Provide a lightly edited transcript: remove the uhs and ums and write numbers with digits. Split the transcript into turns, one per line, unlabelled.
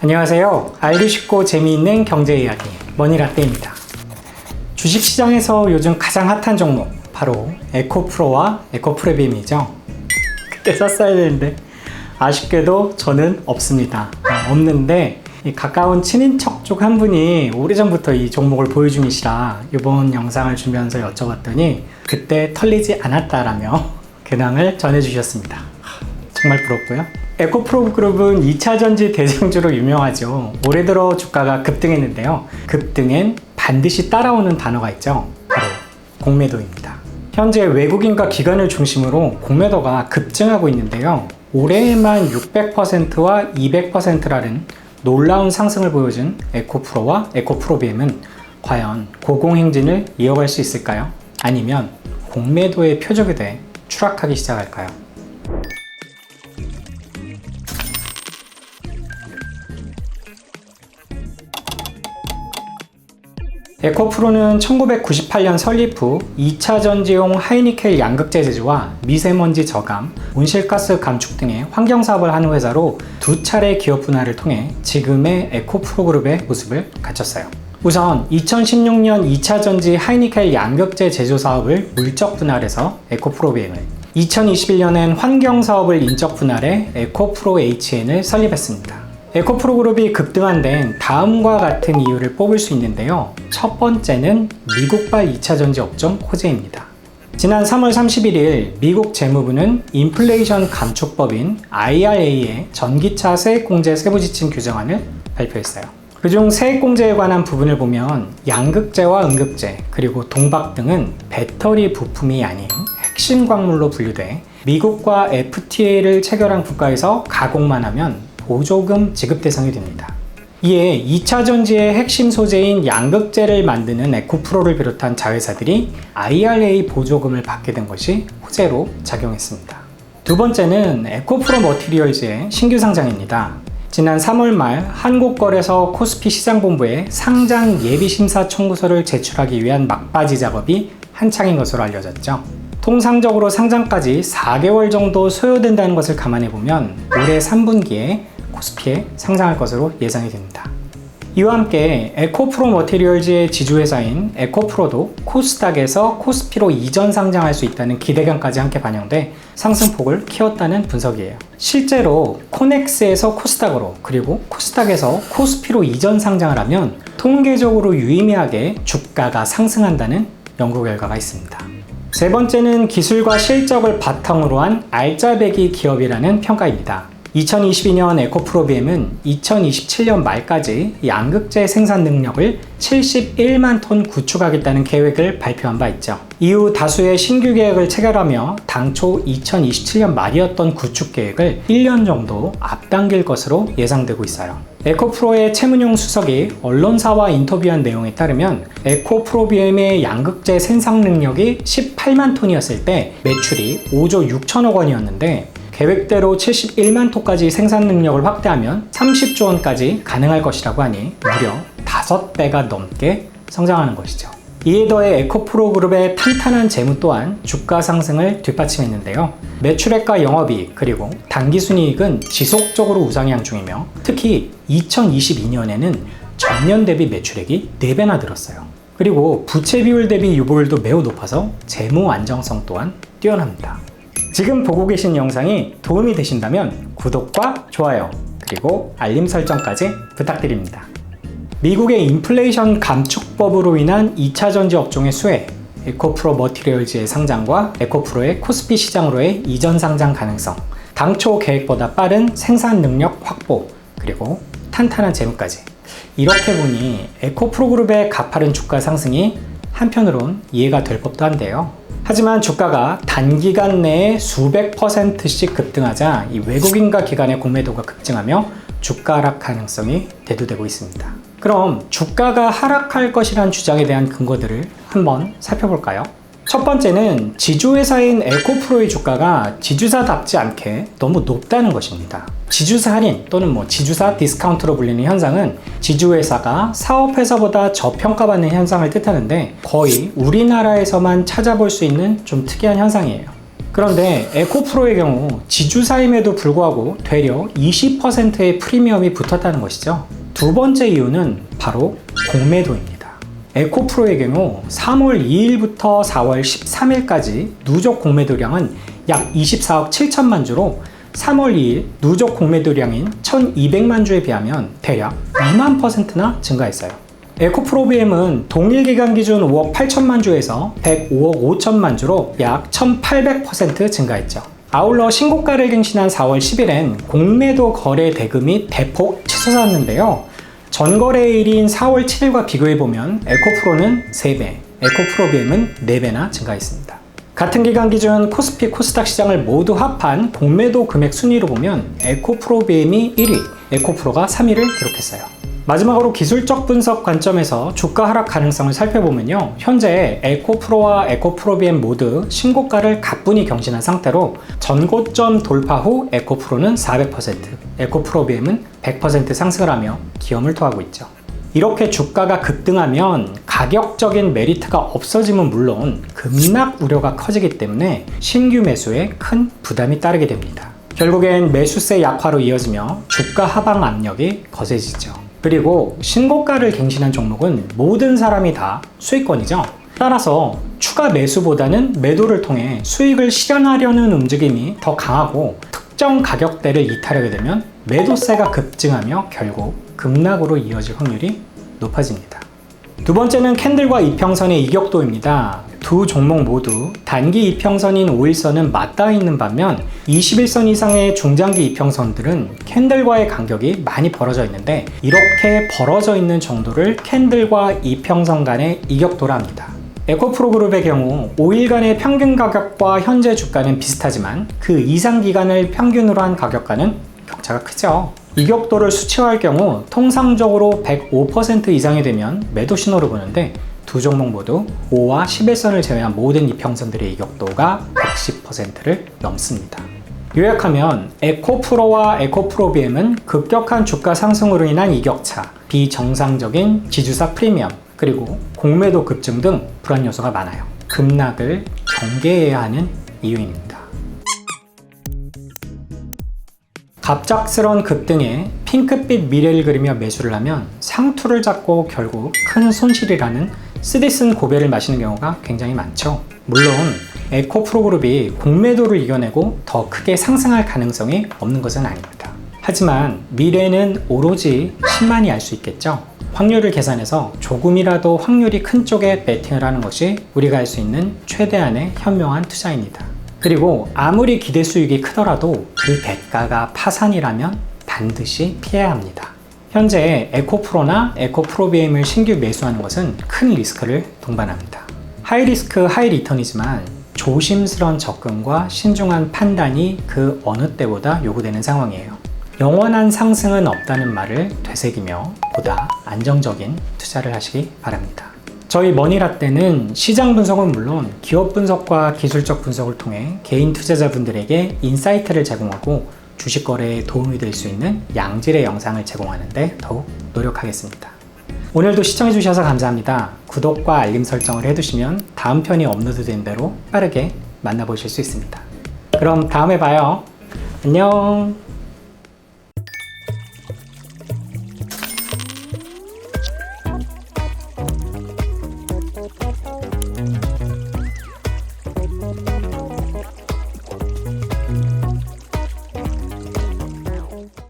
안녕하세요. 알기 쉽고 재미있는 경제 이야기 머니라떼입니다. 주식시장에서 요즘 가장 핫한 종목 바로 에코프로와 에코프로비엠이죠. 그때 샀어야 되는데 아쉽게도 저는 없습니다. 없는데 가까운 친인척 쪽 한 분이 오래전부터 이 종목을 보유 중이시라 이번 영상을 준비하면서 여쭤봤더니 그때 털리지 않았다라며 근황을 전해주셨습니다. 정말 부럽고요. 에코프로 그룹은 2차전지 대장주로 유명하죠. 올해 들어 주가가 급등했는데요. 급등엔 반드시 따라오는 단어가 있죠. 바로 공매도입니다. 현재 외국인과 기관을 중심으로 공매도가 급증하고 있는데요. 올해에만 600%와 200%라는 놀라운 상승을 보여준 에코프로와 에코프로비엠은 과연 고공행진을 이어갈 수 있을까요? 아니면 공매도의 표적이 돼 추락하기 시작할까요? 에코프로는 1998년 설립 후 2차 전지용 하이니켈 양극재 제조와 미세먼지 저감, 온실가스 감축 등의 환경사업을 하는 회사로 두 차례 기업 분할을 통해 지금의 에코프로 그룹의 모습을 갖췄어요. 우선 2016년 2차 전지 하이니켈 양극재 제조 사업을 물적 분할해서 에코프로비엠을, 2021년엔 환경사업을 인적 분할해 에코프로 HN을 설립했습니다. 에코프로 그룹이 급등한 데는 다음과 같은 이유를 뽑을 수 있는데요. 첫 번째는 미국발 2차 전지 업종 호재입니다. 지난 3월 31일 미국 재무부는 인플레이션 감축법인 IRA의 전기차 세액공제 세부지침 규정안을 발표했어요. 그중 세액공제에 관한 부분을 보면 양극재와 음극재 그리고 동박 등은 배터리 부품이 아닌 핵심 광물로 분류돼 미국과 FTA를 체결한 국가에서 가공만 하면 보조금 지급 대상이 됩니다. 이에 2차 전지의 핵심 소재인 양극재를 만드는 에코프로를 비롯한 자회사들이 IRA 보조금을 받게 된 것이 호재로 작용했습니다. 두 번째는 에코프로 머티리얼즈의 신규 상장입니다. 지난 3월 말 한국거래소 코스피 시장본부에 상장 예비심사 청구서를 제출하기 위한 막바지 작업이 한창인 것으로 알려졌죠. 통상적으로 상장까지 4개월 정도 소요된다는 것을 감안해 보면 올해 3분기에 코스피에 상장할 것으로 예상이 됩니다. 이와 함께 에코프로 머티리얼즈의 지주회사인 에코프로도 코스닥에서 코스피로 이전 상장할 수 있다는 기대감까지 함께 반영돼 상승폭을 키웠다는 분석이에요. 실제로 코넥스에서 코스닥으로 그리고 코스닥에서 코스피로 이전 상장을 하면 통계적으로 유의미하게 주가가 상승한다는 연구 결과가 있습니다. 세 번째는 기술과 실적을 바탕으로 한 알짜배기 기업이라는 평가입니다. 2022년 에코프로비엠은 2027년 말까지 양극재 생산 능력을 71만 톤 구축하겠다는 계획을 발표한 바 있죠. 이후 다수의 신규 계획을 체결하며 당초 2027년 말이었던 구축 계획을 1년 정도 앞당길 것으로 예상되고 있어요. 에코프로의 최문용 수석이 언론사와 인터뷰한 내용에 따르면 에코프로비엠의 양극재 생산 능력이 18만 톤이었을 때 매출이 5조 6천억 원이었는데 계획대로 71만 톤까지 생산 능력을 확대하면 30조 원까지 가능할 것이라고 하니 무려 5배가 넘게 성장하는 것이죠. 이에 더해 에코프로 그룹의 탄탄한 재무 또한 주가 상승을 뒷받침했는데요. 매출액과 영업이익 그리고 당기순이익은 지속적으로 우상향 중이며 특히 2022년에는 전년 대비 매출액이 4배나 늘었어요. 그리고 부채 비율 대비 유보율도 매우 높아서 재무 안정성 또한 뛰어납니다. 지금 보고 계신 영상이 도움이 되신다면 구독과 좋아요 그리고 알림 설정까지 부탁드립니다. 미국의 인플레이션 감축법으로 인한 2차 전지 업종의 수혜, 에코프로 머티리얼즈의 상장과 에코프로의 코스피 시장으로의 이전 상장 가능성, 당초 계획보다 빠른 생산 능력 확보, 그리고 탄탄한 재무까지. 이렇게 보니 에코프로 그룹의 가파른 주가 상승이 한편으론 이해가 될 법도 한데요. 하지만 주가가 단기간 내에 수백 %씩 급등하자 이 외국인과 기관의 공매도가 급증하며 주가 하락 가능성이 대두되고 있습니다. 그럼 주가가 하락할 것이란 주장에 대한 근거들을 한번 살펴볼까요? 첫 번째는 지주회사인 에코프로의 주가가 지주사답지 않게 너무 높다는 것입니다. 지주사 할인 또는 지주사 디스카운트로 불리는 현상은 지주회사가 사업회사보다 저평가받는 현상을 뜻하는데 거의 우리나라에서만 찾아볼 수 있는 좀 특이한 현상이에요. 그런데 에코프로의 경우 지주사임에도 불구하고 되려 20%의 프리미엄이 붙었다는 것이죠. 두 번째 이유는 바로 공매도입니다. 에코프로의 경우 3월 2일부터 4월 13일까지 누적 공매도량은 약 24억 7천만 주로 3월 2일 누적 공매도량인 1200만 주에 비하면 대략 2만 %나 증가했어요. 에코프로 BM은 동일 기간 기준 5억 8천만 주에서 105억 5천만 주로 약 1800% 증가했죠. 아울러 신고가를 갱신한 4월 10일엔 공매도 거래 대금이 대폭 치솟았는데요. 전거래일인 4월 7일과 비교해보면 에코프로는 3배, 에코프로 BM은 4배나 증가했습니다. 같은 기간 기준 코스피 코스닥 시장을 모두 합한 공매도 금액 순위로 보면 에코프로 BM이 1위, 에코프로가 3위를 기록했어요. 마지막으로 기술적 분석 관점에서 주가 하락 가능성을 살펴보면요. 현재 에코프로와 에코프로 BM 모두 신고가를 가뿐히 경신한 상태로 전고점 돌파 후 에코프로는 400%, 에코프로 BM은 100% 상승을 하며 기염을 토하고 있죠. 이렇게 주가가 급등하면 가격적인 메리트가 없어지면 물론 급락 우려가 커지기 때문에 신규 매수에 큰 부담이 따르게 됩니다. 결국엔 매수세 약화로 이어지며 주가 하방 압력이 거세지죠. 그리고 신고가를 갱신한 종목은 모든 사람이 다 수익권이죠. 따라서 추가 매수보다는 매도를 통해 수익을 실현하려는 움직임이 더 강하고 특정 가격대를 이탈하게 되면 매도세가 급증하며 결국 급락으로 이어질 확률이 높아집니다. 두 번째는 캔들과 이평선의 이격도입니다. 두 종목 모두 단기 이평선인 5일선은 맞닿아 있는 반면 21선 이상의 중장기 이평선들은 캔들과의 간격이 많이 벌어져 있는데 이렇게 벌어져 있는 정도를 캔들과 이평선 간의 이격도라 합니다. 에코프로 그룹의 경우 5일간의 평균 가격과 현재 주가는 비슷하지만 그 이상 기간을 평균으로 한 가격과는 격차가 크죠. 이격도를 수치화할 경우 통상적으로 105% 이상이 되면 매도 신호를 보는데 두 종목 모두 5와 11선을 제외한 모든 이평선들의 이격도가 110%를 넘습니다. 요약하면 에코프로와 에코프로 BM은 급격한 주가 상승으로 인한 이격차, 비정상적인 지주사 프리미엄, 그리고 공매도 급증 등 불안 요소가 많아요. 급락을 경계해야 하는 이유입니다. 갑작스러운 급등에 핑크빛 미래를 그리며 매수를 하면 상투를 잡고 결국 큰 손실이라는 쓰디쓴 고배를 마시는 경우가 굉장히 많죠. 물론 에코프로 그룹이 공매도를 이겨내고 더 크게 상승할 가능성이 없는 것은 아닙니다. 하지만 미래는 오로지 신만이 알 수 있겠죠. 확률을 계산해서 조금이라도 확률이 큰 쪽에 베팅을 하는 것이 우리가 할 수 있는 최대한의 현명한 투자입니다. 그리고 아무리 기대 수익이 크더라도 그 대가가 파산이라면 반드시 피해야 합니다. 현재 에코프로나 에코프로 BM을 신규 매수하는 것은 큰 리스크를 동반합니다. 하이리스크 하이리턴이지만 조심스러운 접근과 신중한 판단이 그 어느 때보다 요구되는 상황이에요. 영원한 상승은 없다는 말을 되새기며 보다 안정적인 투자를 하시기 바랍니다. 저희 머니라떼는 시장 분석은 물론 기업 분석과 기술적 분석을 통해 개인 투자자분들에게 인사이트를 제공하고 주식 거래에 도움이 될 수 있는 양질의 영상을 제공하는데 더욱 노력하겠습니다. 오늘도 시청해주셔서 감사합니다. 구독과 알림 설정을 해두시면 다음 편이 업로드된 대로 빠르게 만나보실 수 있습니다. 그럼 다음에 봐요. 안녕.